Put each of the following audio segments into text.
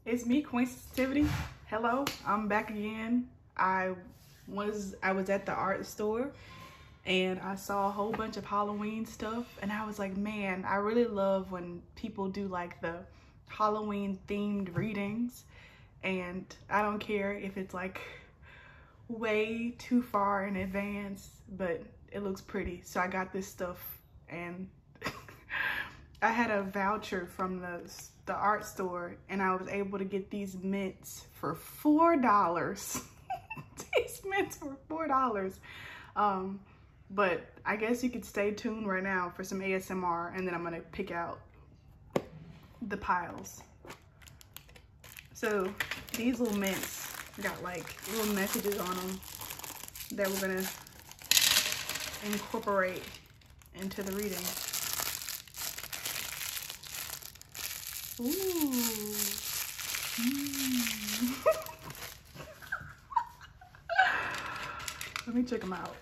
It's me, Queen Sensitivity. Hello, I'm back again. I was at the art store and I saw a whole bunch of Halloween stuff and I was like, man, I really love when people do like the Halloween themed readings, and I don't care if it's like way too far in advance, but it looks pretty. So I got this stuff, and I had a voucher from the art store and I was able to get these mints for $4. These mints were $4. But I guess you could stay tuned right now for some ASMR, and then I'm gonna pick out the piles. So these little mints got like little messages on them that we're gonna incorporate into the reading. Ooh. Let me check them out.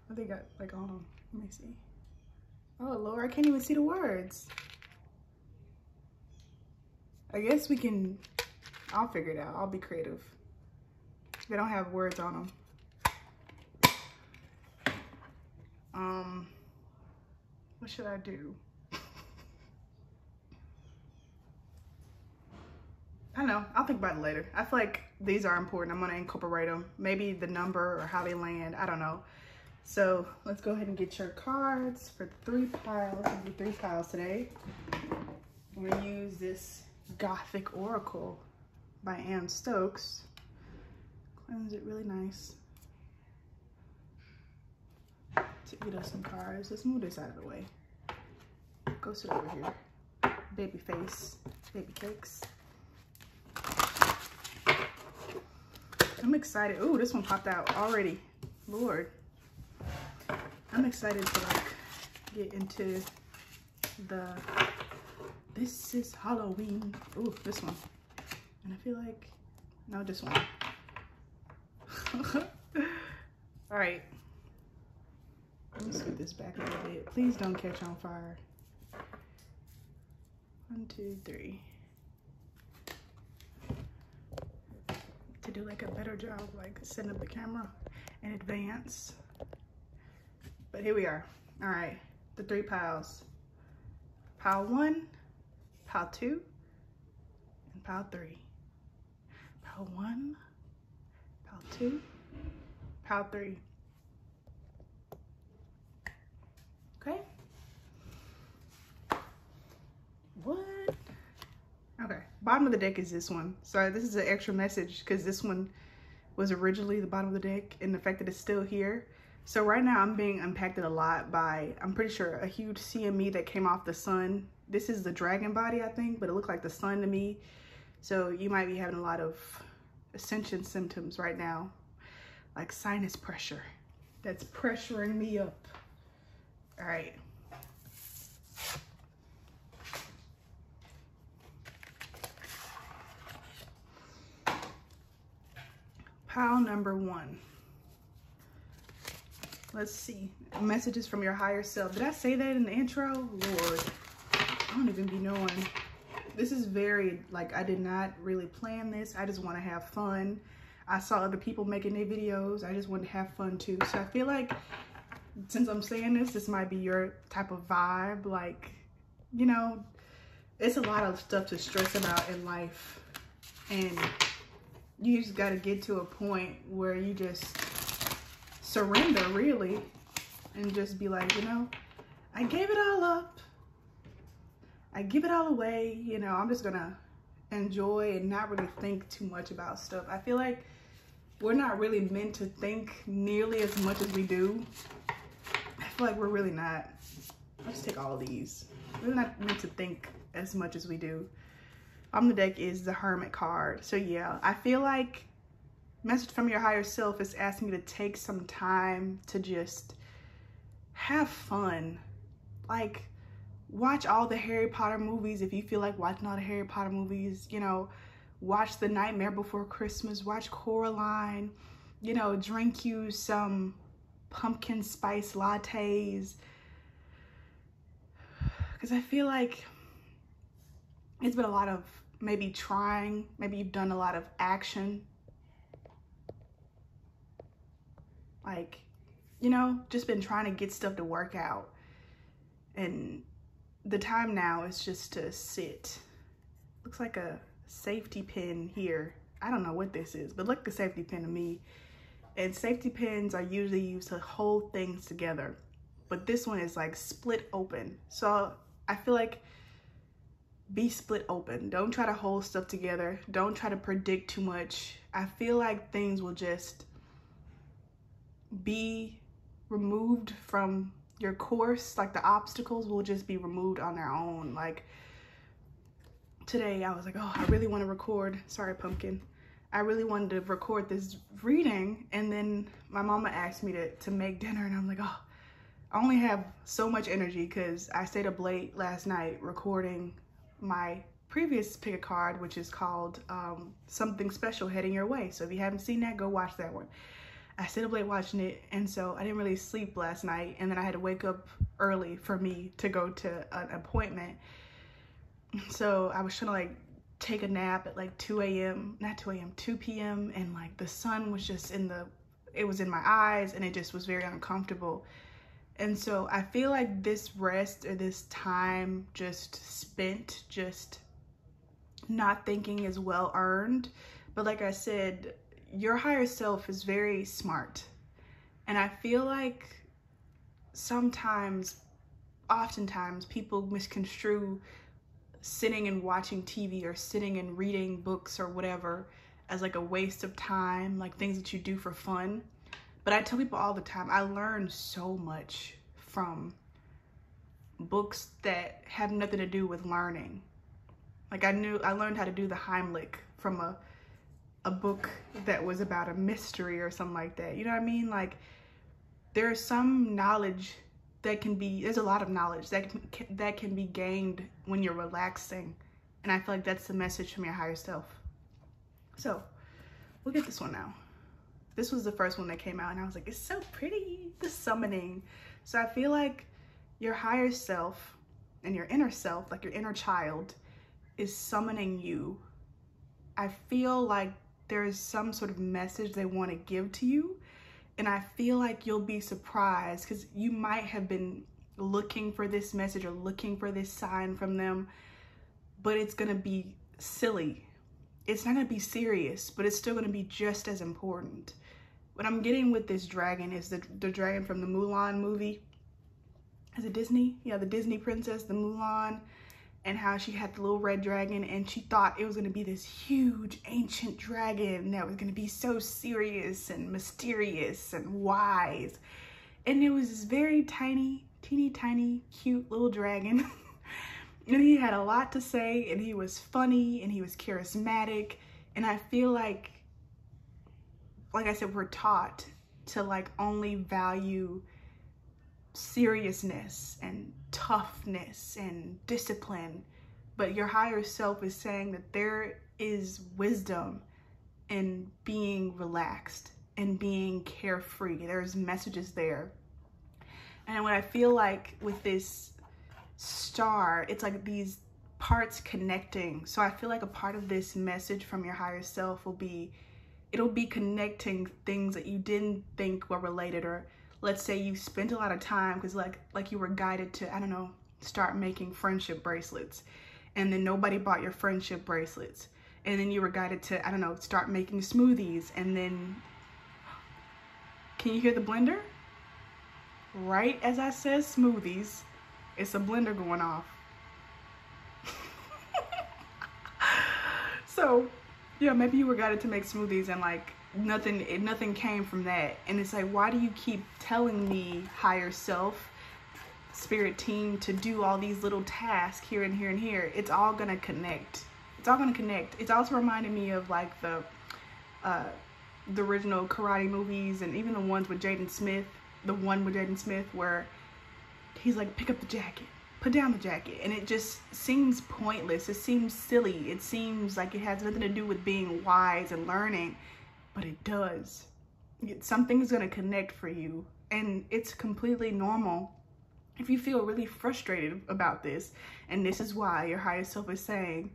What they got like on them? Let me see. Oh Lord, I can't even see the words. I guess we can, I'll figure it out. I'll be creative. They don't have words on them. What should I do? I don't know, I'll think about it later. I feel like these are important. I'm gonna incorporate them. Maybe the number or how they land, I don't know. So let's go ahead and get your cards for the 3 piles. I'll do 3 piles today. I'm gonna use this Gothic Oracle by Stokes. Cleanse it really nice. To get us some cards. Let's move this out of the way. Go sit over here. Baby face, baby cakes. I'm excited. Ooh, this one popped out already. Lord. I'm excited to like get into the This is Halloween. Ooh, this one. And I feel like, no, this one. All right. Let me scoot this back a little bit. Please don't catch on fire. 1, 2, 3. To do like a better job, like setting up the camera in advance. But here we are. All right, the 3 piles. Pile 1, pile 2, and pile 3. Pile 1, pile 2, pile 3. Okay. What? Okay, bottom of the deck is this one. Sorry, this is an extra message because this one was originally the bottom of the deck, and the fact that it's still here. So right now I'm being impacted a lot by, I'm pretty sure, a huge CME that came off the sun. This is the dragon body, I think, but it looked like the sun to me. So you might be having a lot of ascension symptoms right now, like sinus pressure. That's pressuring me up. All right. Pile number 1. Let's see. Messages from your higher self. Did I say that in the intro? Lord, I don't even be knowing. This is very, like, I did not really plan this. I just want to have fun. I saw other people making their videos. I just wanted to have fun too. So I feel like since I'm saying this, this might be your type of vibe. Like, you know, it's a lot of stuff to stress about in life. And you just got to get to a point where you just surrender, really, and just be like, you know, I gave it all up. I give it all away. You know, I'm just gonna enjoy and not really think too much about stuff. I feel like we're not really meant to think nearly as much as we do. I feel like we're really not. I'll just take all of these. We're not meant to think as much as we do. On the deck is the Hermit card. So yeah, I feel like message from your higher self is asking you to take some time to just have fun. Like, watch all the Harry Potter movies if you feel like watching all the Harry Potter movies. You know, watch The Nightmare Before Christmas, watch Coraline, you know, drink you some pumpkin spice lattes. Because I feel like it's been a lot of maybe trying, maybe you've done a lot of action. Like, you know, just been trying to get stuff to work out. And the time now is just to sit. Looks like a safety pin here. I don't know what this is, but look, a safety pin to me. And safety pins are usually used to hold things together, but this one is like split open. So I feel like be split open. Don't try to hold stuff together. Don't try to predict too much. I feel like things will just be removed from your course. Like the obstacles will just be removed on their own. Like today I was like, oh, I really want to record. Sorry, pumpkin. I really wanted to record this reading, and then my mama asked me to make dinner, and I'm like, oh, I only have so much energy because I stayed up late last night recording my previous pick a card, which is called Something Special Heading Your Way. So if you haven't seen that, go watch that one. I stayed up late watching it, and so I didn't really sleep last night, and then I had to wake up early for me to go to an appointment. So I was trying to like take a nap at like 2 p.m, and like the sun was just it was in my eyes, and it just was very uncomfortable. And so I feel like this rest or this time just spent just not thinking is well earned. But like I said, your higher self is very smart. And I feel like oftentimes people misconstrue sitting and watching TV or sitting and reading books or whatever as like a waste of time, like things that you do for fun. But I tell people all the time, I learn so much from books that have nothing to do with learning. Like I learned how to do the Heimlich from a book that was about a mystery or something like that. You know what I mean? Like there's some knowledge there's a lot of knowledge that can be gained when you're relaxing. And I feel like that's the message from your higher self. So we'll get this one now. This was the first one that came out, and I was like, it's so pretty, the summoning. So I feel like your higher self and your inner self, like your inner child, is summoning you. I feel like there is some sort of message they want to give to you. And I feel like you'll be surprised because you might have been looking for this message or looking for this sign from them, but it's going to be silly. It's not going to be serious, but it's still going to be just as important. What I'm getting with this dragon is the dragon from the Mulan movie. Is it Disney? Yeah, the Disney princess, the Mulan, and how she had the little red dragon, and she thought it was going to be this huge ancient dragon that was going to be so serious and mysterious and wise. And it was this very tiny, teeny tiny, cute little dragon. And he had a lot to say, and he was funny, and he was charismatic. And I feel like I said, we're taught to like only value seriousness and toughness and discipline, but your higher self is saying that there is wisdom in being relaxed and being carefree. There's messages there. And what I feel like with this star, it's like these parts connecting. So I feel like a part of this message from your higher self it'll be connecting things that you didn't think were related. Or let's say you spent a lot of time because like you were guided to, I don't know, start making friendship bracelets, and then nobody bought your friendship bracelets. And then you were guided to, I don't know, start making smoothies. And then, can you hear the blender? Right as I said smoothies, it's a blender going off. So yeah, maybe you were guided to make smoothies, and like nothing came from that. And it's like, why do you keep telling me, higher self, spirit team, to do all these little tasks here and here and here? It's all gonna connect. It's all gonna connect. It's also reminding me of like the original karate movies, and even the ones with Jaden Smith. The one with Jaden Smith where he's like, pick up the jacket, put down the jacket, and it just seems pointless. It seems silly. It seems like it has nothing to do with being wise and learning, but it does. Something's gonna connect for you, and it's completely normal if you feel really frustrated about this. And this is why your higher self is saying,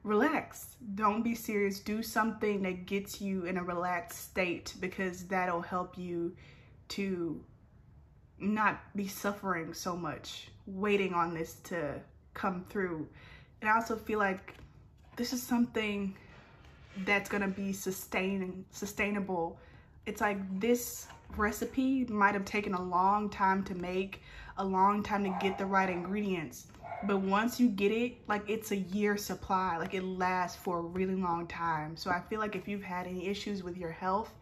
relax. Don't be serious. Do something that gets you in a relaxed state, because that'll help you to not be suffering so much, waiting on this to come through. And I also feel like this is something that's gonna be sustainable. It's like this recipe might have taken a long time to make, a long time to get the right ingredients. But once you get it, like, it's a year supply. Like, it lasts for a really long time. So I feel like if you've had any issues with your health,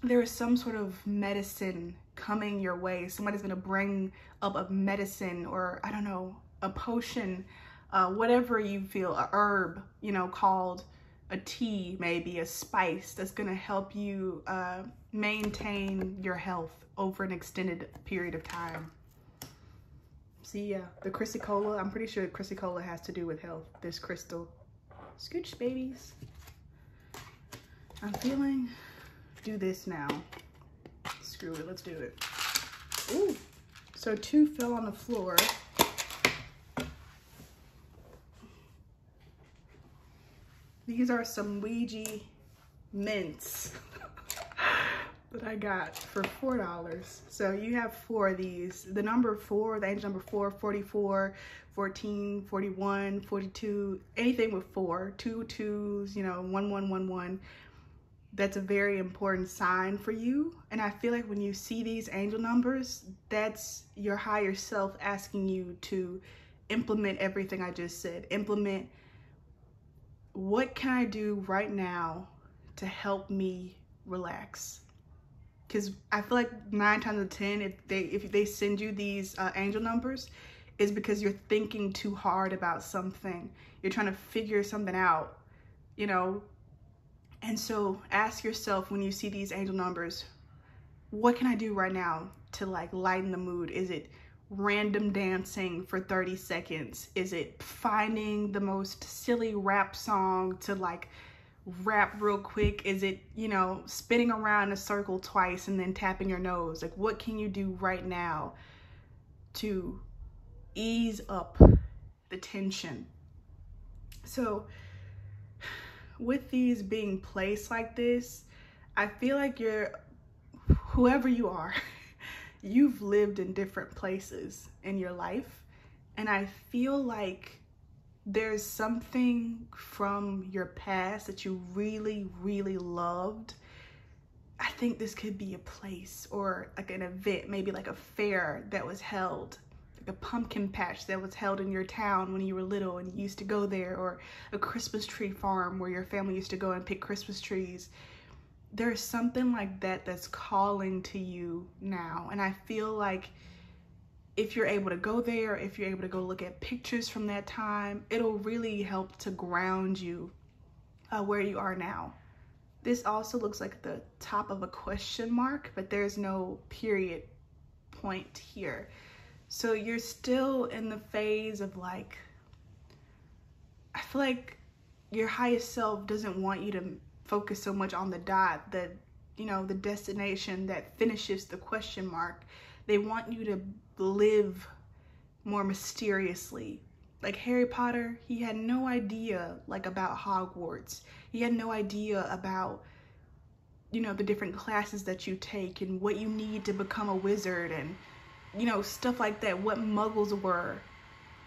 there is some sort of medicine coming your way. Somebody's gonna bring up a medicine, or I don't know, a potion, whatever you feel, a herb, you know, called a tea, maybe a spice, that's gonna help you maintain your health over an extended period of time. See, yeah, the Chrysicola, I'm pretty sure Chrysicola has to do with health, this crystal. Scooch, babies. I'm feeling, do this now. Screw it, let's do it. Ooh, so 2 fell on the floor. These are some Ouija mints that I got for $4. So you have 4 of these. The number 4, the angel number 4, 44, 14, 41, 42, anything with 4, 2 2s, you know, 1 1 1 1. That's a very important sign for you. And I feel like when you see these angel numbers, that's your higher self asking you to implement everything I just said. Implement, what can I do right now to help me relax? Because I feel like 9 times out of 10, if they send you these angel numbers, is because you're thinking too hard about something. You're trying to figure something out, you know? And so ask yourself, when you see these angel numbers, what can I do right now to, like, lighten the mood? Is it random dancing for 30 seconds? Is it finding the most silly rap song to, like, rap real quick? Is it, you know, spinning around in a circle twice and then tapping your nose? Like, what can you do right now to ease up the tension? So with these being placed like this, I feel like whoever you are, you've lived in different places in your life. And I feel like there's something from your past that you really, really loved. I think this could be a place, or like an event, maybe like a fair that was held, like a pumpkin patch that was held in your town when you were little and you used to go there, or a Christmas tree farm where your family used to go and pick Christmas trees. There's something like that that's calling to you now. And I feel like if you're able to go there, if you're able to go look at pictures from that time, it'll really help to ground you where you are now. This also looks like the top of a question mark, but there's no period point here. So you're still in the phase of, like, I feel like your highest self doesn't want you to focus so much on the dot, the, you know, the destination that finishes the question mark. They want you to live more mysteriously. Like Harry Potter, he had no idea, like, about Hogwarts. He had no idea about, you know, the different classes that you take and what you need to become a wizard and, you know, stuff like that, what muggles were.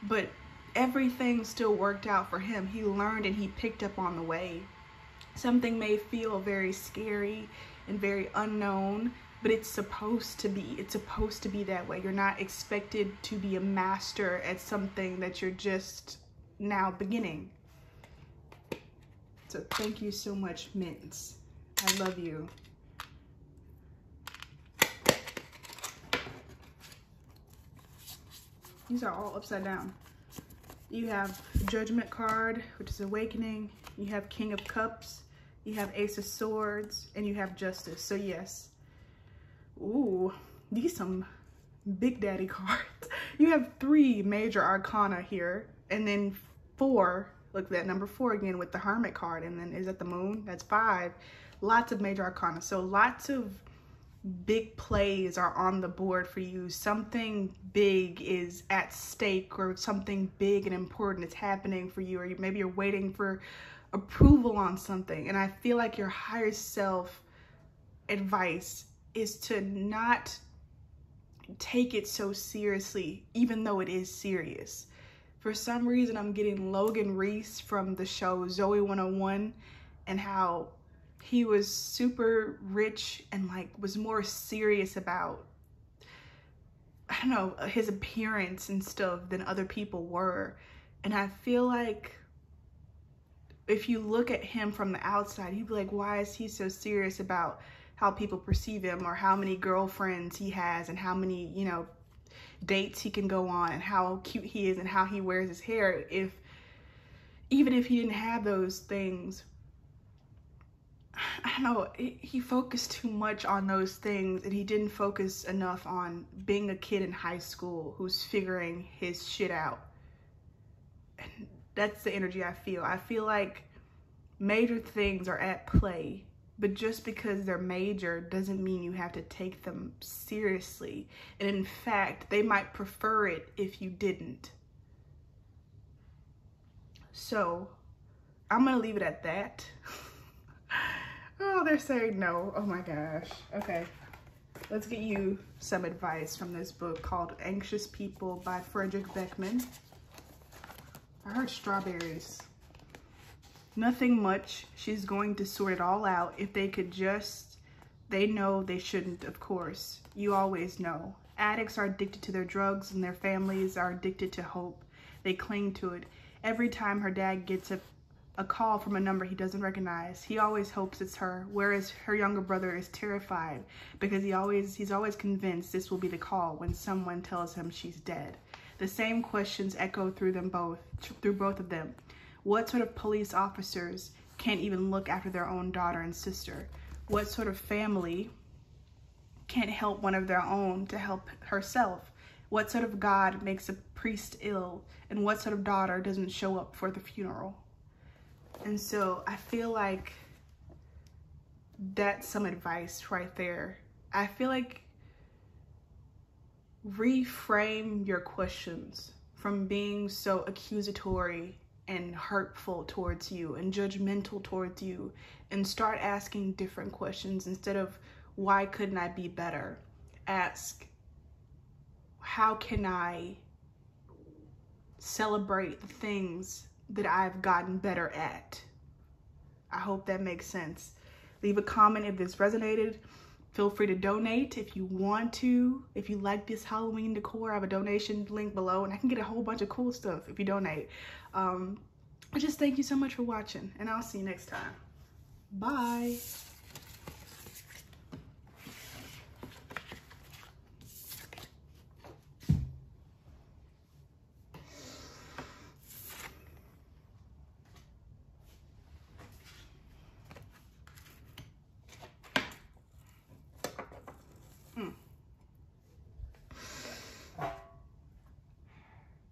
But everything still worked out for him. He learned and he picked up on the way. Something may feel very scary and very unknown, but it's supposed to be. It's supposed to be that way. You're not expected to be a master at something that you're just now beginning. So thank you so much, Mints. I love you. These are all upside down. You have Judgment card, which is Awakening. You have King of Cups. You have Ace of Swords. And you have Justice. So yes. Ooh, these some Big Daddy cards. You have 3 major arcana here. And then 4. Look at that, number 4 again with the Hermit card. And then is that the Moon? That's 5. Lots of major arcana. So lots of big plays are on the board for you. Something big is at stake, or something big and important is happening for you, or maybe you're waiting for approval on something. And I feel like your higher self advice is to not take it so seriously, even though it is serious. For some reason, I'm getting Logan Reese from the show Zoe 101, and how he was super rich and like was more serious about, I don't know, his appearance and stuff than other people were. And I feel like if you look at him from the outside, you'd be like, why is he so serious about how people perceive him, or how many girlfriends he has, and how many, you know, dates he can go on, and how cute he is, and how he wears his hair? Even if he didn't have those things, I don't know, he focused too much on those things, and he didn't focus enough on being a kid in high school who's figuring his shit out. And that's the energy I feel. I feel like major things are at play, but just because they're major doesn't mean you have to take them seriously. And in fact, they might prefer it if you didn't. So I'm gonna leave it at that. Oh, they're saying no. Oh my gosh. Okay, let's get you some advice from this book called Anxious People by Frederick Beckman. I heard strawberries. Nothing much. She's going to sort it all out. If they could just, they know they shouldn't, of course. You always know. Addicts are addicted to their drugs, and their families are addicted to hope. They cling to it. Every time her dad gets a call from a number he doesn't recognize, he always hopes it's her, whereas her younger brother is terrified because he's always convinced this will be the call when someone tells him she's dead. The same questions echo through both of them. What sort of police officers can't even look after their own daughter and sister? What sort of family can't help one of their own to help herself? What sort of God makes a priest ill? And what sort of daughter doesn't show up for the funeral? And so I feel like that's some advice right there. I feel like reframe your questions from being so accusatory and hurtful towards you and judgmental towards you, and start asking different questions. Instead of why couldn't I be better, ask how can I celebrate the things that I've gotten better at. I hope that makes sense. Leave a comment if this resonated. Feel free to donate if you want to. If you like this Halloween decor, I have a donation link below, and I can get a whole bunch of cool stuff if you donate. I just thank you so much for watching, and I'll see you next time. Bye.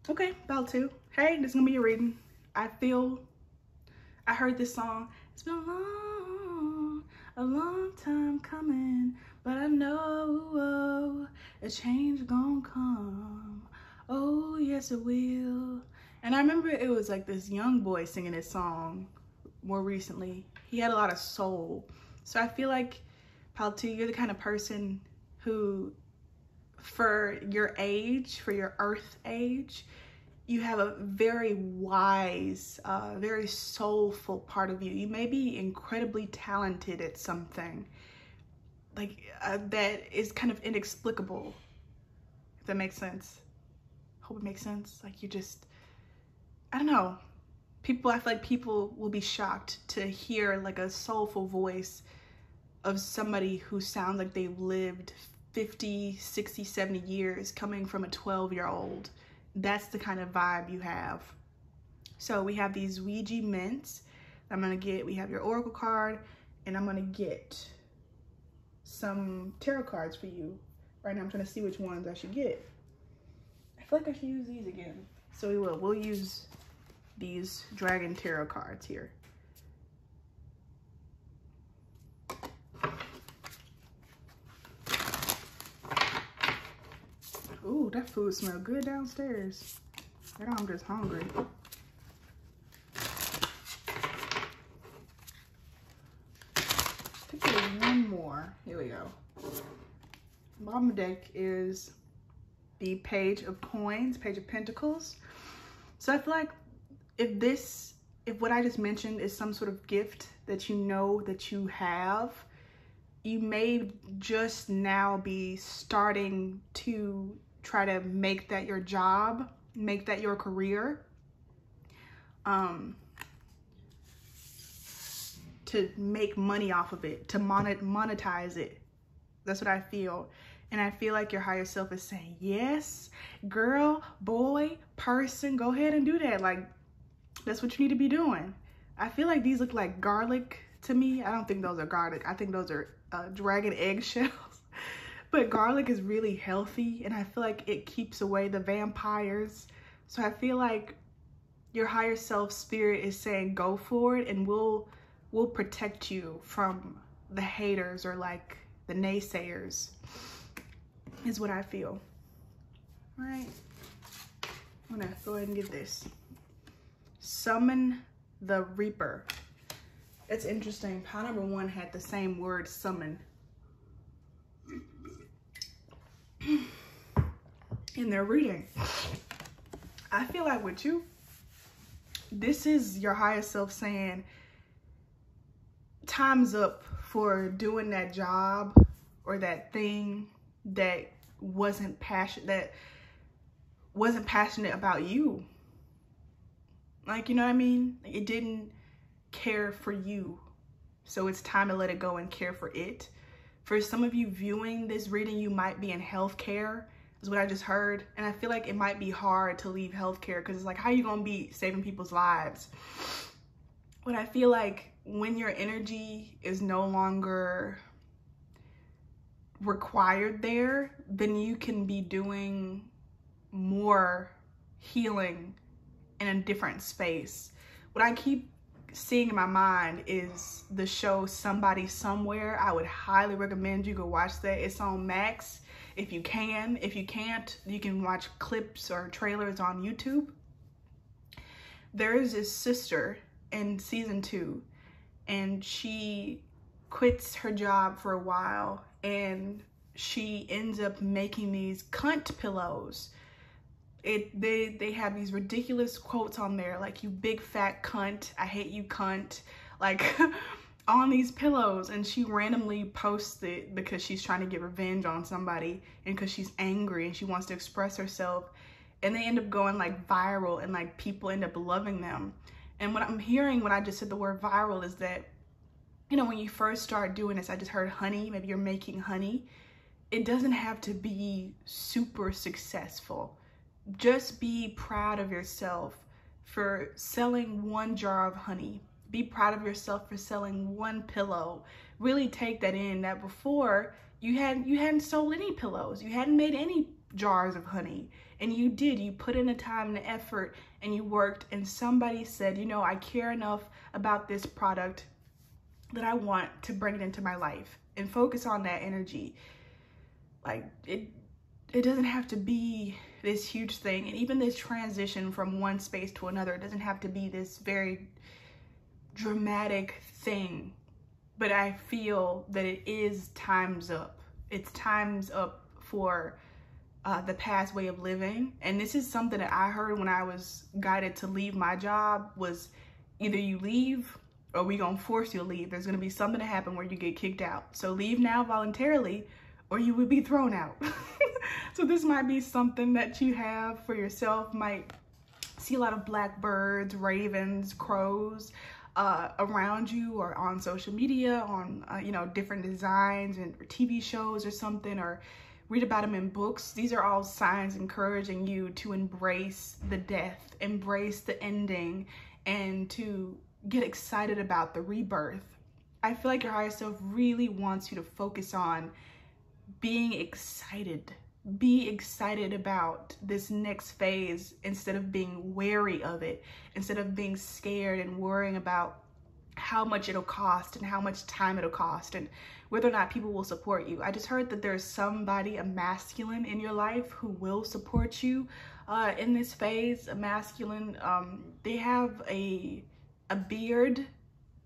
Okay, about to. Hey, this is gonna be your reading. I heard this song. It's been a long time coming, but I know a change gonna come. Oh, yes it will. And I remember it was like this young boy singing this song more recently. He had a lot of soul. So I feel like, Paltu, you're the kind of person who, for your age, for your earth age, you have a very wise, very soulful part of you. You may be incredibly talented at something, like that is kind of inexplicable, if that makes sense. Hope it makes sense. Like you just, I don't know. I feel like people will be shocked to hear like a soulful voice of somebody who sounds like they've lived 50, 60, 70 years coming from a 12-year-old. That's the kind of vibe you have. So we have these Ouija mints. I'm gonna get, we have your oracle card, and I'm gonna get some tarot cards for you. Right now I'm trying to see which ones I should get. I feel like I should use these again. So we'll use these dragon tarot cards here. that food smells good downstairs. I know I'm just hungry. I think there's one more. Here we go. Bottom of the deck is the Page of Coins, Page of Pentacles. So I feel like if what I just mentioned is some sort of gift that you know that you have, you may just now be starting to try to make that your job, make that your career, to make money off of it, to monetize it. That's what I feel. And I feel like your higher self is saying, yes, girl, boy, person, go ahead and do that. Like, that's what you need to be doing. I feel like these look like garlic to me. I don't think those are garlic. I think those are dragon eggshells. But garlic is really healthy, and I feel like it keeps away the vampires. So I feel like your higher self spirit is saying, go for it, and we'll protect you from the haters or like the naysayers, is what I feel. All right, I'm gonna go ahead and get this. Summon the Reaper. It's interesting. Pile number 1 had the same word, summon, in their reading. I feel like with you, this is your higher self saying, time's up for doing that job or that thing that wasn't passionate about you. Like, you know what I mean? It didn't care for you. So it's time to let it go and care for it. For some of you viewing this reading, you might be in healthcare, is what I just heard. And I feel like it might be hard to leave healthcare because it's like, how are you going to be saving people's lives? But I feel like when your energy is no longer required there, then you can be doing more healing in a different space. What I keep seeing in my mind is the show Somebody Somewhere. I would highly recommend you go watch that. It's on Max if you can. If you can't, you can watch clips or trailers on YouTube. There is this sister in season 2, and she quits her job for a while, and she ends up making these cunt pillows. They have these ridiculous quotes on there, like, you big fat cunt, I hate you cunt, like on these pillows. And she randomly posts it because she's trying to get revenge on somebody and because she's angry and she wants to express herself. And they end up going like viral, and like people end up loving them. And what I'm hearing when I just said the word viral is that, you know, when you first start doing this, I just heard honey, maybe you're making honey. It doesn't have to be super successful. Just be proud of yourself for selling 1 jar of honey. Be proud of yourself for selling 1 pillow. Really take that in, that before you hadn't sold any pillows. You hadn't made any jars of honey. And you did. You put in the time and the effort, and you worked, and somebody said, you know, I care enough about this product that I want to bring it into my life, and focus on that energy. Like, it doesn't have to be this huge thing. And even this transition from one space to another, it doesn't have to be this very dramatic thing. But I feel that it is time's up. It's time's up for the past way of living. And this is something that I heard when I was guided to leave my job, was either you leave or we gonna force you to leave. There's gonna be something to happen where you get kicked out. So leave now voluntarily, or you would be thrown out. So this might be something that you have for yourself. Might see a lot of blackbirds, ravens, crows around you, or on social media, on you know, different designs and TV shows or something, or read about them in books. These are all signs encouraging you to embrace the death, embrace the ending, and to get excited about the rebirth. I feel like your higher self really wants you to focus on being excited. Be excited about this next phase instead of being wary of it, instead of being scared and worrying about how much it'll cost and how much time it'll cost and whether or not people will support you. I just heard that there's somebody, a masculine in your life, who will support you in this phase. A masculine, they have a beard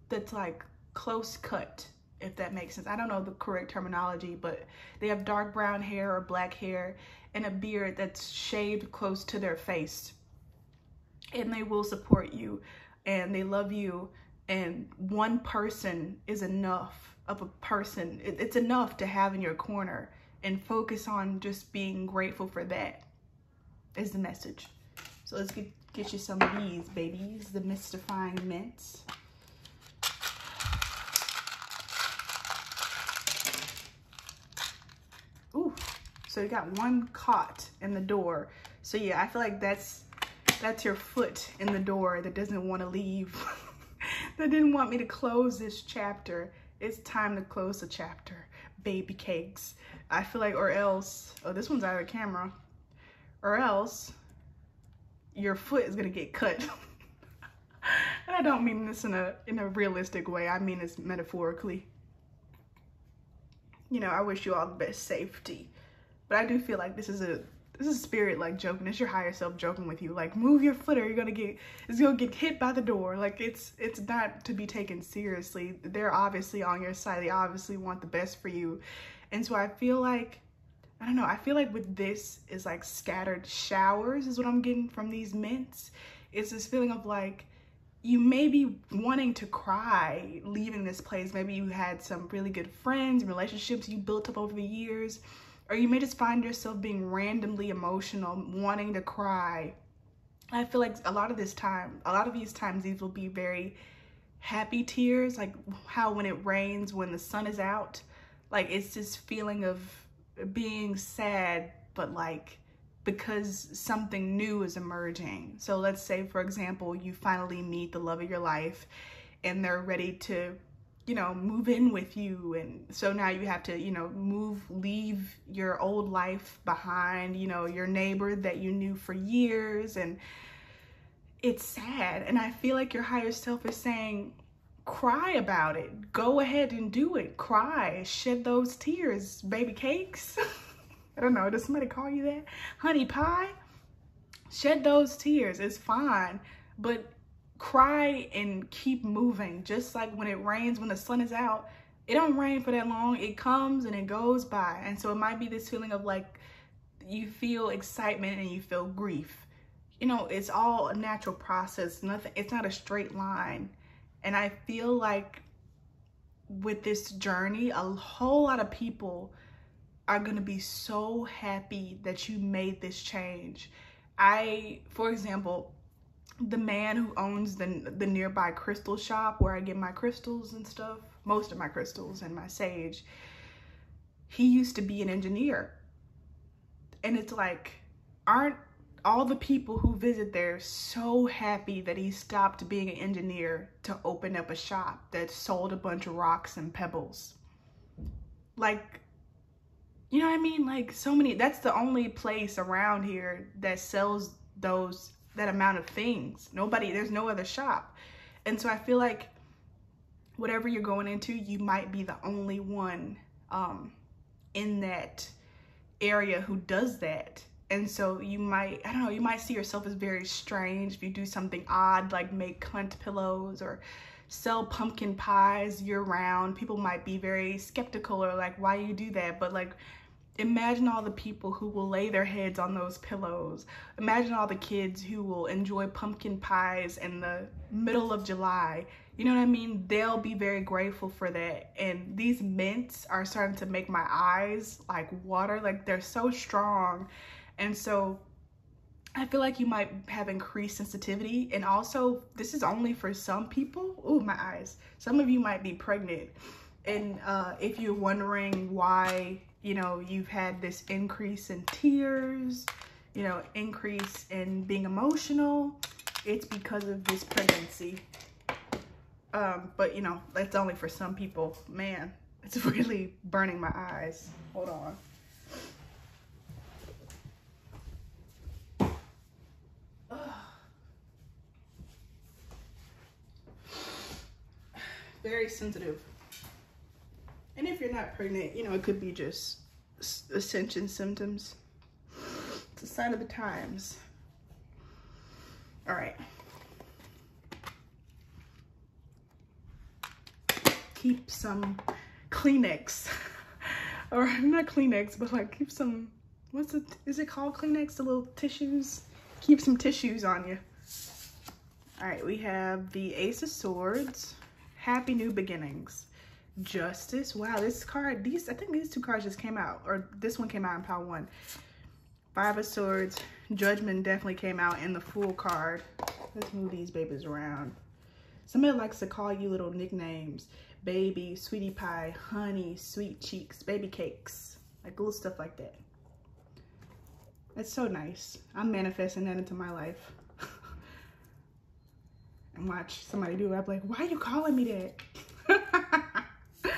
that's like close cut, if that makes sense. I don't know the correct terminology, but they have dark brown hair or black hair and a beard that's shaved close to their face. And they will support you and they love you. And one person is enough of a person. It's enough to have in your corner, and focus on just being grateful for that is the message. So let's get you some of these babies, the mystifying mints. Ooh, so you got one caught in the door. So yeah, I feel like that's your foot in the door that doesn't want to leave. That didn't want me to close this chapter. It's time to close the chapter. Baby cakes. I feel like, or else, oh, this one's out of the camera. Or else your foot is gonna get cut. And I don't mean this in a realistic way. I mean this metaphorically. You know, I wish you all the best safety. But I do feel like this is spirit like joking. It's your higher self joking with you. Like, move your foot or it's gonna get hit by the door. Like, it's not to be taken seriously. They're obviously on your side. They obviously want the best for you. And so I feel like, I don't know, I feel like with this is like scattered showers is what I'm getting from these mints. It's this feeling of like, you may be wanting to cry leaving this place. Maybe you had some really good friends, relationships you built up over the years. Or you may just find yourself being randomly emotional, wanting to cry. I feel like a lot of these times, these will be very happy tears, like how when it rains, when the sun is out, like it's this feeling of being sad, but like because something new is emerging. So let's say, for example, you finally meet the love of your life and they're ready to, you know, move in with you. And so now you have to, you know, leave your old life behind, you know, your neighbor that you knew for years. And it's sad. And I feel like your higher self is saying, cry about it. Go ahead and do it. Cry. Shed those tears, baby cakes. I don't know. Does somebody call you that? Honey pie? Shed those tears. It's fine. But cry and keep moving. Just like when it rains, when the sun is out, it don't rain for that long. It comes and it goes by. And so it might be this feeling of like you feel excitement and you feel grief. You know, it's all a natural process. Nothing, it's not a straight line. And I feel like with this journey, a whole lot of people are going to be so happy that you made this change. For example, the man who owns the nearby crystal shop where I get my crystals and stuff, most of my crystals and my sage, he used to be an engineer. And it's like, aren't all the people who visit there so happy that he stopped being an engineer to open up a shop that sold a bunch of rocks and pebbles? Like, you know what I mean? Like, so many, that's the only place around here that sells that amount of things. There's no other shop. And so I feel like whatever you're going into, you might be the only one in that area who does that. And so you might, I don't know, you might see yourself as very strange if you do something odd, like make cunt pillows or sell pumpkin pies year round. People might be very skeptical or like, why you do that? But like, imagine all the people who will lay their heads on those pillows. Imagine all the kids who will enjoy pumpkin pies in the middle of July. You know what I mean? They'll be very grateful for that. And these mints are starting to make my eyes like water. Like, they're so strong. And so I feel like you might have increased sensitivity. And also, this is only for some people. Ooh, my eyes. Some of you might be pregnant. And if you're wondering why, you know, you've had this increase in tears, you know, increase in being emotional, it's because of this pregnancy. But, you know, that's only for some people. Man, it's really burning my eyes. Hold on. very sensitive. And if you're not pregnant, you know, it could be just ascension symptoms. It's a sign of the times. All right. Keep some Kleenex. Or not Kleenex, but like keep some, is it called Kleenex? The little tissues? Keep some tissues on you. All right, we have the Ace of Swords, Happy New Beginnings, Justice. Wow, this card, I think these two cards just came out, or this one came out in pile 1. 5 of Swords, Judgment definitely came out in the Fool card. Let's move these babies around. Somebody likes to call you little nicknames. Baby, sweetie pie, honey, sweet cheeks, baby cakes, like little stuff like that. That's so nice. I'm manifesting that into my life. And watch somebody do it. I'm like, why are you calling me that?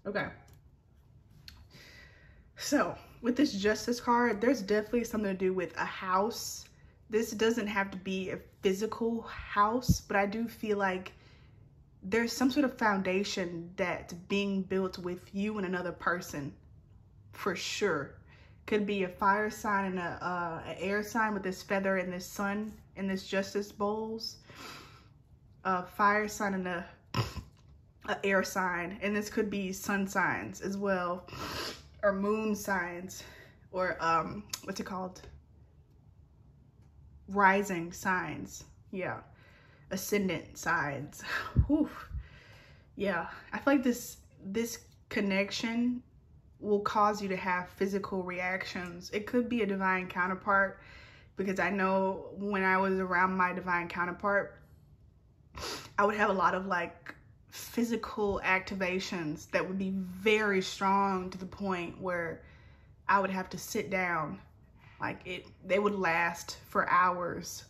Okay. So with this Justice card, there's definitely something to do with a house. This doesn't have to be a physical house, but I do feel like there's some sort of foundation that's being built with you and another person, for sure. Could be a fire sign and an air sign with this feather and this sun and this Justice bowls. A fire sign and a air sign, and this could be sun signs as well, or moon signs, or what's it called? Rising signs. Yeah. Ascendant signs. Whew. Yeah, I feel like this connection will cause you to have physical reactions. It could be a divine counterpart, because I know when I was around my divine counterpart, I would have a lot of like physical activations that would be very strong to the point where I would have to sit down. Like they would last for hours.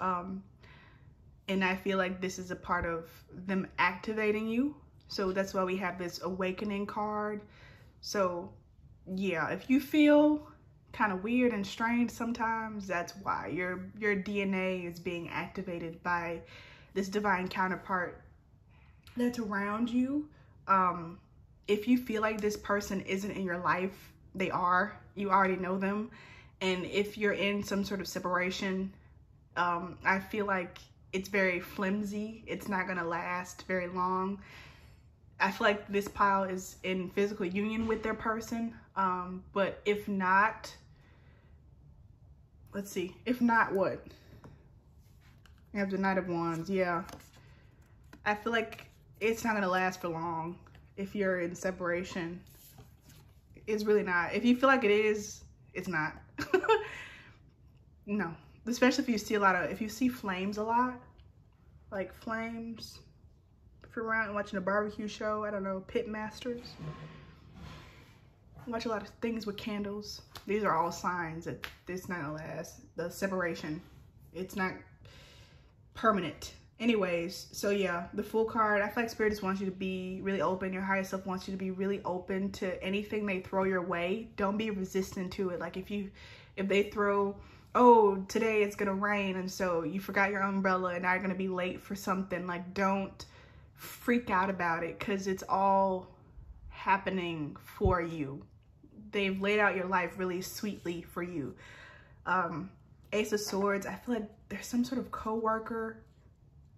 And I feel like this is a part of them activating you. So that's why we have this awakening card. So yeah, if you feel kind of weird and strange sometimes, that's why your DNA is being activated by this divine counterpart that's around you. If you feel like this person isn't in your life, they are. You already know them. And if you're in some sort of separation, I feel like it's very flimsy. It's not gonna last very long. I feel like this pile is in physical union with their person. But if not, let's see. If not, what? You have the Knight of Wands. Yeah. I feel like it's not gonna last for long if you're in separation. It's really not. If you feel like it is, it's not. No. Especially if you see if you see flames a lot, like flames, if you're around watching a barbecue show, I don't know, Pit Masters, watch a lot of things with candles. These are all signs that this not gonna last. The separation, it's not permanent. Anyways, so yeah, the Fool card, I feel like Spirit just wants you to be really open. Your higher self wants you to be really open to anything they throw your way. Don't be resistant to it. Like if they throw, oh, today it's gonna rain, and so you forgot your umbrella and now you're gonna be late for something, like don't freak out about it, because it's all happening for you. They've laid out your life really sweetly for you. Ace of Swords, I feel like there's some sort of coworker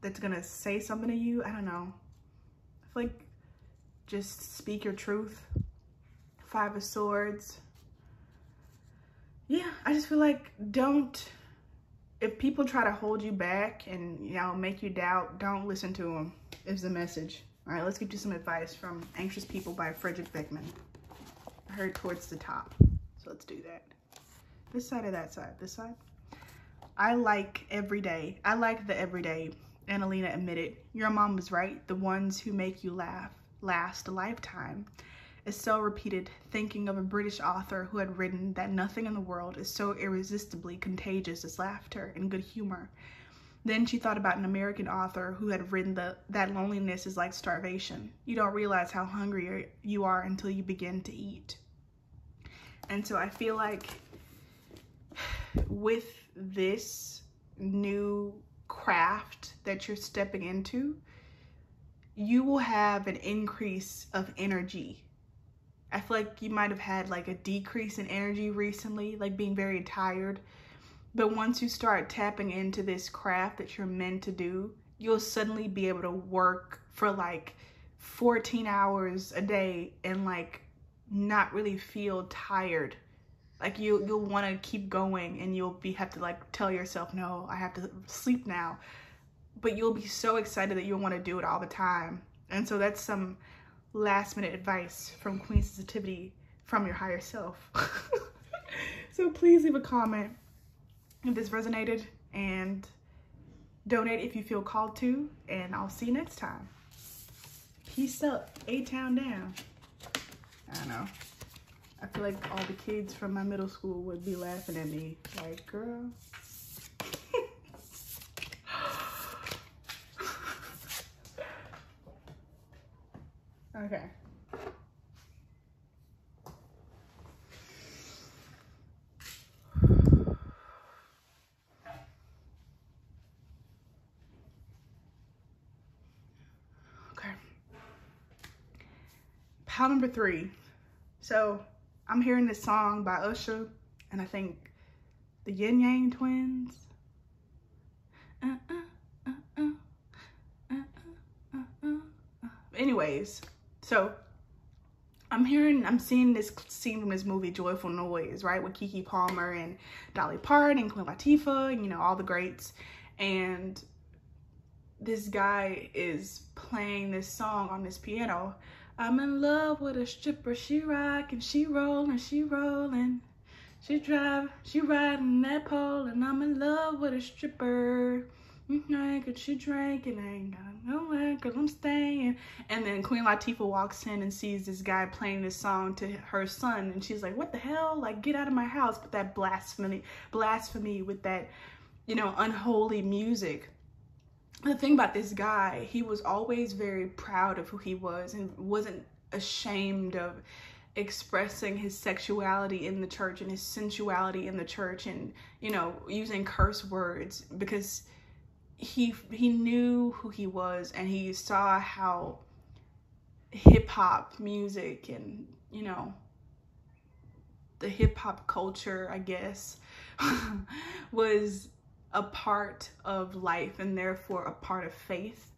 that's gonna say something to you. I don't know. I feel like just speak your truth. 5 of Swords. Yeah, I just feel like if people try to hold you back and, you know, make you doubt, don't listen to them, is the message. All right, let's get you some advice from Anxious People by Frederick Beckman. I heard towards the top, so let's do that. This side or that side? This side? I like everyday. I like the everyday. Annalena admitted, your mom was right. The ones who make you laugh last a lifetime. Estelle repeated, thinking of a British author who had written that nothing in the world is so irresistibly contagious as laughter and good humor. Then she thought about an American author who had written that loneliness is like starvation. You don't realize how hungry you are until you begin to eat. And so I feel like with this new craft that you're stepping into, you will have an increase of energy. I feel like you might have had like a decrease in energy recently, like being very tired. But once you start tapping into this craft that you're meant to do, you'll suddenly be able to work for like 14 hours a day and like not really feel tired. Like you'll want to keep going, and you'll have to like tell yourself, no, I have to sleep now. But you'll be so excited that you'll want to do it all the time. And so that's some last minute advice from Queen Sensitivity from your higher self. So please leave a comment if this resonated, and donate if you feel called to, and I'll see you next time. Peace up, A-Town down. I don't know. I feel like all the kids from my middle school would be laughing at me like, girl. Okay. Pile number 3. So I'm hearing this song by Usher, and I think the Yin Yang Twins. Anyways, so I'm seeing this scene from this movie Joyful Noise, right, with Keke Palmer and Dolly Parton and Queen Latifah, and, you know, all the greats. And this guy is playing this song on this piano. I'm in love with a stripper, she rock and she roll and she rollin'. She drive, she riding that pole, and I'm in love with a stripper. Cause she drank and I ain't got nowhere cause I'm staying. And then Queen Latifah walks in and sees this guy playing this song to her son, and she's like, what the hell? Like, get out of my house with that blasphemy with that, you know, unholy music. The thing about this guy, he was always very proud of who he was and wasn't ashamed of expressing his sexuality in the church and his sensuality in the church, and, you know, using curse words, because he knew who he was, and he saw how hip-hop music and, you know, the hip-hop culture, I guess, was a part of life and therefore a part of faith.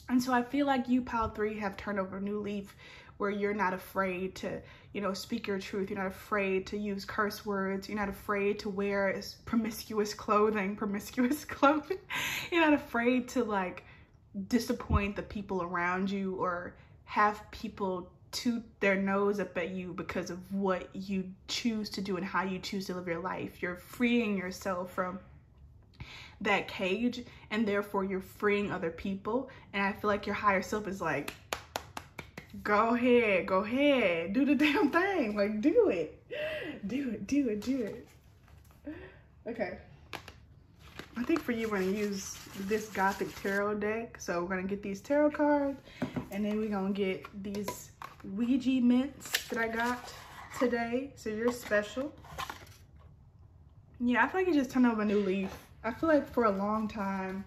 And so I feel like you, Pile 3, have turned over a new leaf where you're not afraid to, you know, speak your truth. You're not afraid to use curse words. You're not afraid to wear promiscuous clothing. You're not afraid to, like, disappoint the people around you or have people toot their nose up at you because of what you choose to do and how you choose to live your life. You're freeing yourself from that cage, and therefore you're freeing other people. And I feel like your higher self is like, go ahead, do the damn thing, like, do it. Okay, I think for you we're gonna use this Gothic tarot deck. So we're gonna get these tarot cards, and then we're gonna get these Ouija mints that I got today. So you're special. Yeah, I feel like you just turned over a new leaf. I feel like for a long time,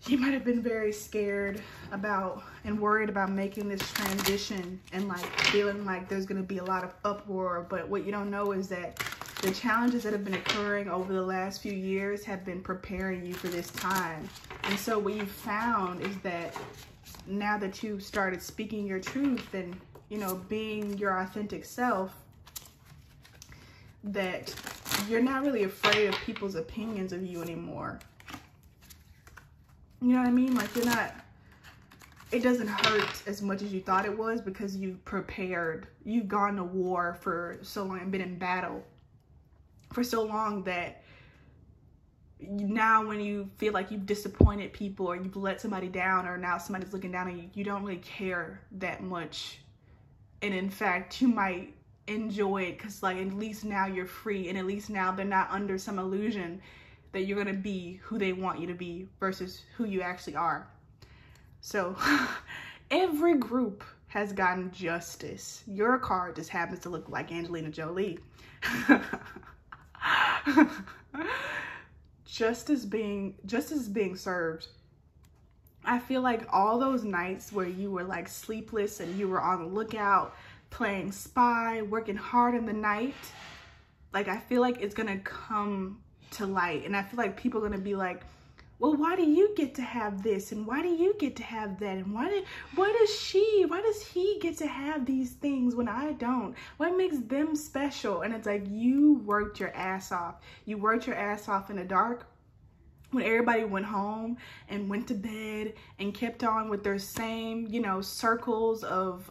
you might have been very scared about and worried about making this transition and, like, feeling like there's going to be a lot of uproar. But what you don't know is that the challenges that have been occurring over the last few years have been preparing you for this time. And so what you found is that now that you've started speaking your truth and, you know, being your authentic self, that you're not really afraid of people's opinions of you anymore. You know what I mean? Like, you're not, it doesn't hurt as much as you thought it was, because you've prepared. You've gone to war for so long and been in battle for so long that now when you feel like you've disappointed people or you've let somebody down, or now somebody's looking down on you, you don't really care that much. And in fact, you might enjoy it because, like, at least now you're free, and at least now they're not under some illusion that you're gonna be who they want you to be versus who you actually are. So every group has gotten justice. Your card just happens to look like Angelina Jolie. Justice being served. I feel like all those nights where you were like sleepless and you were on the lookout, playing spy, working hard in the night, like I feel like it's gonna come to light. And I feel like people are gonna be like, well, why do you get to have this? And why do you get to have that? And why does he get to have these things when I don't? What makes them special? And it's like, you worked your ass off. You worked your ass off in the dark when everybody went home and went to bed and kept on with their same, you know, circles of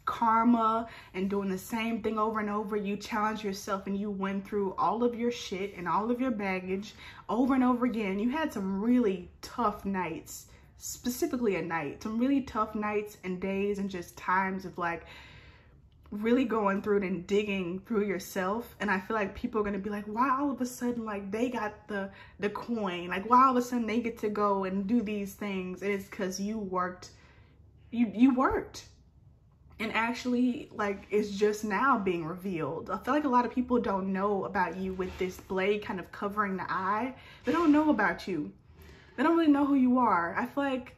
karma and doing the same thing over and over. You challenged yourself and you went through all of your shit and all of your baggage over and over again. You had some really tough nights, specifically at night, some really tough nights and days and just times of like really going through it and digging through yourself. And I feel like people are gonna be like, why all of a sudden like they got the coin, like why all of a sudden they get to go and do these things? And it's because you worked, you worked. And actually, like, it's just now being revealed. I feel like a lot of people don't know about you with this blade kind of covering the eye. They don't know about you. They don't really know who you are. I feel like,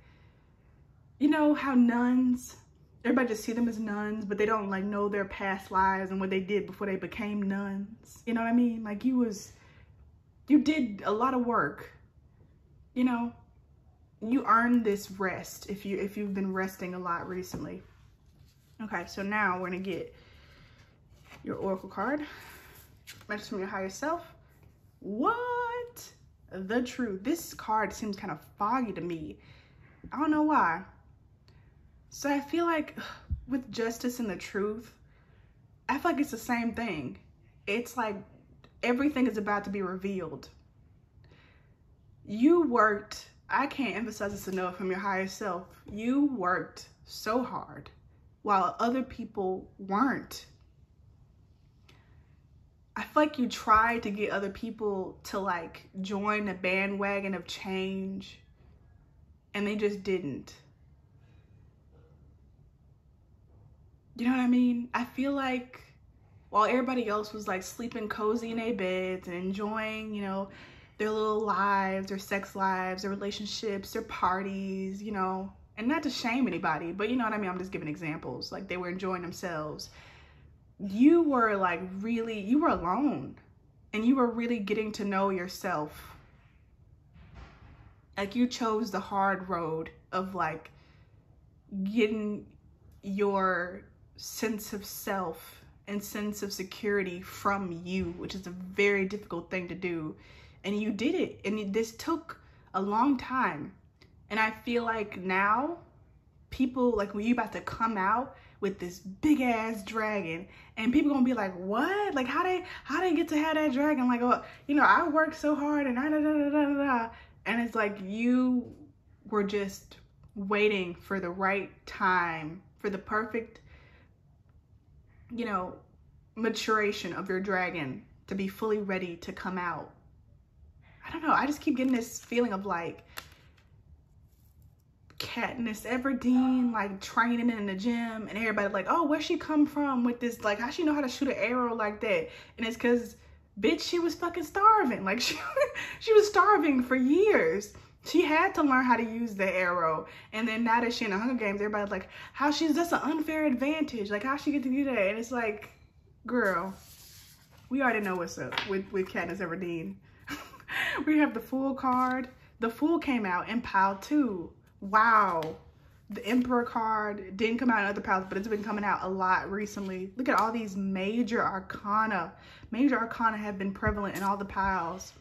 you know how nuns, everybody just see them as nuns, but they don't like know their past lives and what they did before they became nuns. You know what I mean? Like you did a lot of work, you know? You earned this rest if you've been resting a lot recently. Okay, so now we're gonna get your oracle card. Message from your higher self. What? The truth. This card seems kind of foggy to me. I don't know why. So I feel like with justice and the truth, I feel like it's the same thing. It's like everything is about to be revealed. You worked, I can't emphasize this enough, from your higher self. You worked so hard while other people weren't. I feel like you tried to get other people to like join the bandwagon of change and they just didn't. You know what I mean? I feel like while everybody else was like sleeping cozy in their beds and enjoying, you know, their little lives, their sex lives, their relationships, their parties, you know, and not to shame anybody, but you know what I mean? I'm just giving examples. Like they were enjoying themselves. You were like really, you were alone and you were really getting to know yourself. Like you chose the hard road of like getting your sense of self and sense of security from you, which is a very difficult thing to do. And you did it. And this took a long time. And I feel like now people, like when you about to come out with this big ass dragon and people gonna be like, what? Like how they get to have that dragon? Like, oh, you know, I worked so hard and da da da da da. And it's like you were just waiting for the right time, for the perfect, you know, maturation of your dragon to be fully ready to come out. I don't know. I just keep getting this feeling of like Katniss Everdeen, like training in the gym, and everybody like, oh, where'd she come from with this? Like, how she know how to shoot an arrow like that? And it's because, bitch, she was fucking starving. Like she was starving for years. She had to learn how to use the arrow. And then now that she in the Hunger Games, everybody's like, that's an unfair advantage. Like, how she get to do that? And it's like, girl, we already know what's up with Katniss Everdeen. We have the Fool card. The Fool came out in pile 2. Wow. The Emperor card didn't come out in other piles, but it's been coming out a lot recently. Look at all these major arcana. Major arcana have been prevalent in all the piles.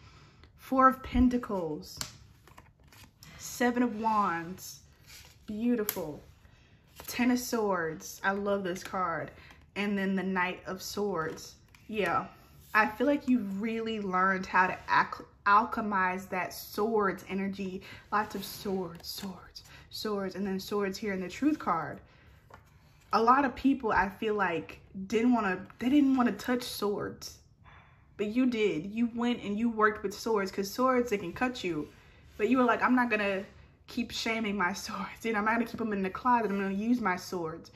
4 of Pentacles. 7 of Wands. Beautiful. 10 of Swords. I love this card. And then the Knight of Swords. Yeah. I feel like you've really learned how to alchemize that swords energy. Lots of swords, and then swords here in the Truth card. A lot of people, I feel like, didn't want to touch swords. But you did. You went and you worked with swords, because swords, they can cut you. But you were like, I'm not going to keep shaming my swords. You know, I'm not going to keep them in the closet. I'm going to use my swords.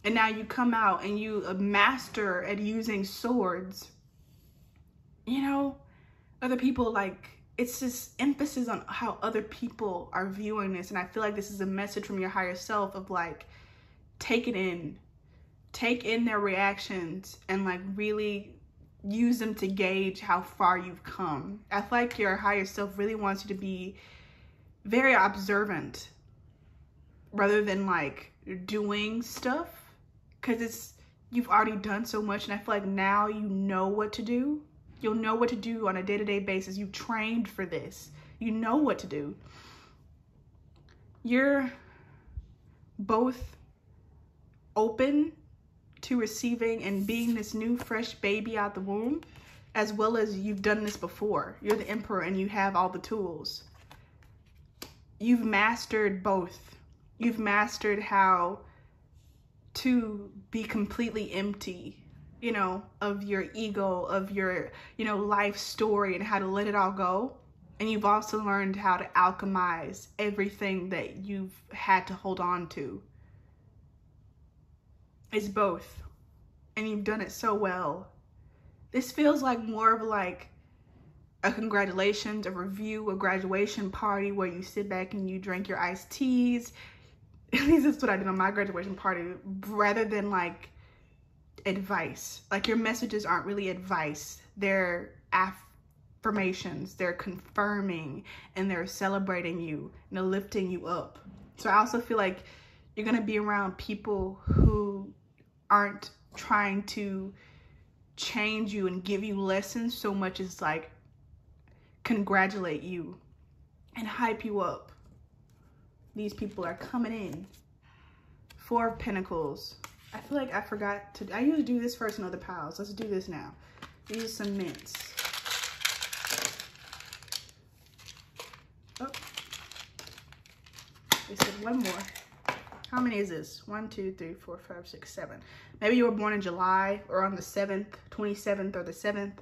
And now you come out and you a master at using swords. You know, other people like it's just emphasis on how other people are viewing this. And I feel like this is a message from your higher self of like, take it in. Take in their reactions and like really use them to gauge how far you've come. I feel like your higher self really wants you to be very observant rather than like doing stuff, because you've already done so much, and I feel like now you know what to do. You'll know what to do on a day-to-day basis. You've trained for this. You know what to do. You're both open to receiving and being this new fresh baby out the womb, as well as you've done this before. You're the emperor and you have all the tools. You've mastered both. You've mastered how to be completely empty, you know, of your ego, of your, you know, life story, and how to let it all go. And you've also learned how to alchemize everything that you've had to hold on to. It's both. And you've done it so well. This feels like more of like a congratulations, a review, a graduation party where you sit back and you drink your iced teas. At least that's what I did on my graduation party, rather than like advice. Like, your messages aren't really advice. They're affirmations. They're confirming, and they're celebrating you and they're lifting you up. So I also feel like you're going to be around people who aren't trying to change you and give you lessons so much as like congratulate you and hype you up. These people are coming in. 4 of Pentacles. I feel like I forgot to, I usually do this first in other piles. Let's do this now. These are some mints. Oh. They said one more. How many is this? 1, 2, 3, 4, 5, 6, 7. Maybe you were born in July or on the 7th, 27th or the 7th.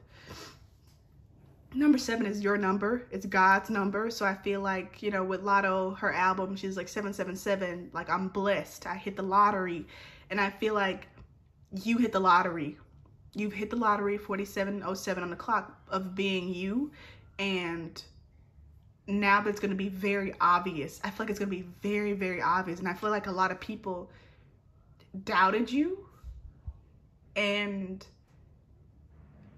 Number 7 is your number. It's God's number. So I feel like, you know, with Lotto, her album, she's like 777. Like, I'm blessed. I hit the lottery. And I feel like you hit the lottery. You've hit the lottery, 4707 on the clock, of being you. And now that's going to be very obvious. I feel like it's going to be very, very obvious. And I feel like a lot of people doubted you. And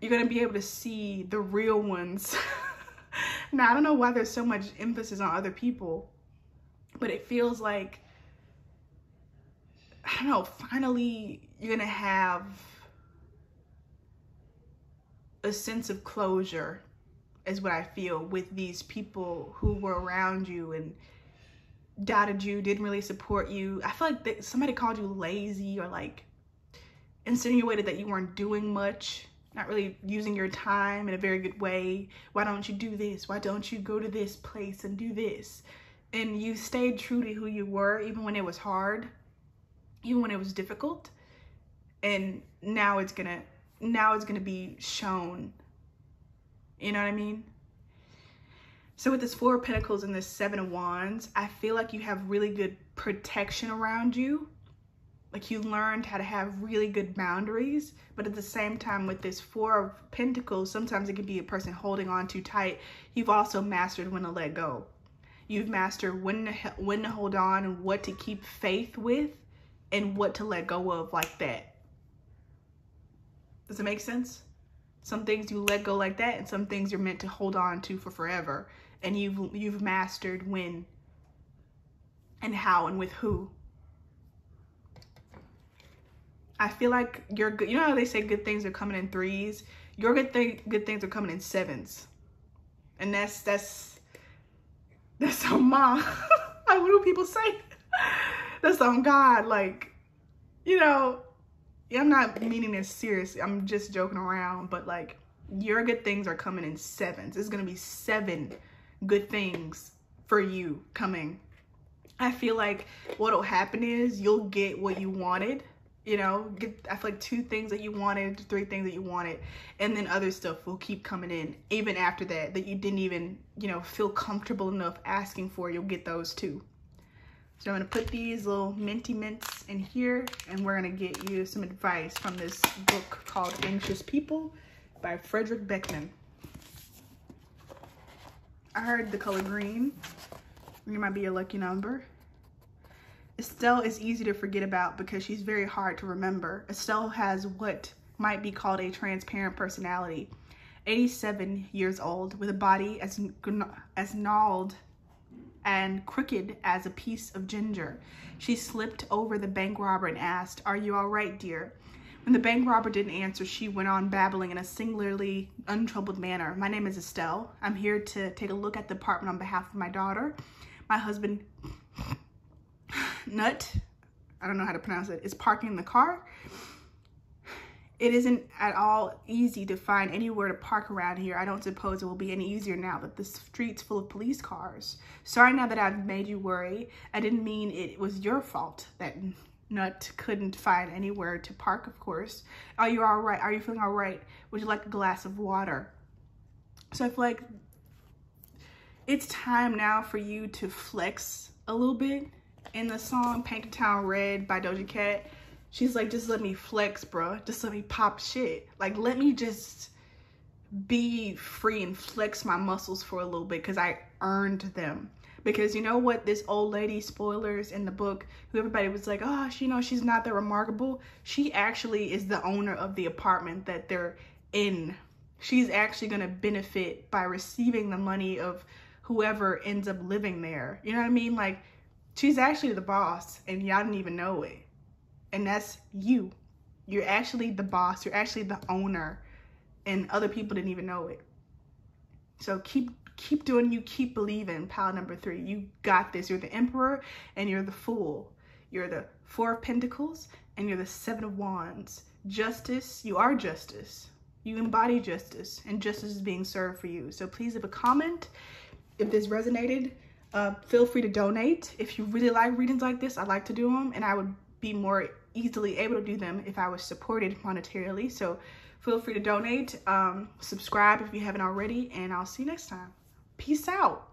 you're going to be able to see the real ones. Now, I don't know why there's so much emphasis on other people, but it feels like, I don't know, finally you're going to have a sense of closure, is what I feel, with these people who were around you and doubted you, didn't really support you. I feel like somebody called you lazy, or like insinuated that you weren't doing much, not really using your time in a very good way. Why don't you do this? Why don't you go to this place and do this? And you stayed true to who you were, even when it was hard, even when it was difficult. And now it's gonna be shown. You know what I mean? So with this 4 of Pentacles and this 7 of Wands, I feel like you have really good protection around you. Like, you learned how to have really good boundaries. But at the same time, with this 4 of Pentacles, sometimes it can be a person holding on too tight. You've also mastered when to let go. You've mastered when to hold on, and what to keep faith with, and what to let go of like that. Does it make sense? Some things you let go like that, and some things you're meant to hold on to for forever. And you've mastered when and how and with who. I feel like you're good. You know how they say good things are coming in 3s? Your good things are coming in 7s. And that's on mom. Like, what do people say? That's on God. Like, you know, I'm not meaning this seriously. I'm just joking around. But like, your good things are coming in 7s. It's going to be 7 good things for you coming. I feel like what'll happen is you'll get what you wanted. You know, I feel like 2 things that you wanted, 3 things that you wanted, and then other stuff will keep coming in even after that you didn't even, you know, feel comfortable enough asking for. You'll get those too. So I'm going to put these little minty mints in here, and we're going to get you some advice from this book called Anxious People by Frederick Beckman. I heard the color green. You might be a lucky number. Estelle is easy to forget about because she's very hard to remember. Estelle has what might be called a transparent personality. 87 years old with a body as gnarled and crooked as a piece of ginger. She slipped over the bank robber and asked, "Are you all right, dear?" When the bank robber didn't answer, she went on babbling in a singularly untroubled manner. "My name is Estelle. I'm here to take a look at the apartment on behalf of my daughter. My husband, Nut, I don't know how to pronounce it, is parking in the car. It isn't at all easy to find anywhere to park around here. I don't suppose it will be any easier now that the street's full of police cars. Sorry now that I've made you worry. I didn't mean it was your fault that Nut couldn't find anywhere to park, of course. Are you all right? Are you feeling all right? Would you like a glass of water?" So I feel like it's time now for you to flex a little bit. In the song Paint the Town Red by Doja Cat, she's like, just let me flex, bruh. Just let me pop shit. Like, let me just be free and flex my muscles for a little bit because I earned them. Because you know what, this old lady, spoilers in the book, who everybody was like, oh, she's not that remarkable. She actually is the owner of the apartment that they're in. She's actually going to benefit by receiving the money of whoever ends up living there. You know what I mean? Like, she's actually the boss and y'all didn't even know it. And that's you. You're actually the boss. You're actually the owner. And other people didn't even know it. So keep doing you. Keep believing, pile number 3. You got this. You're the Emperor and you're the Fool. You're the 4 of Pentacles and you're the 7 of Wands. Justice. You are justice. You embody justice. And justice is being served for you. So please leave a comment if this resonated. Feel free to donate. If you really like readings like this, I like to do them. And I would be more easily able to do them if I was supported monetarily. So feel free to donate, subscribe if you haven't already, and I'll see you next time. Peace out.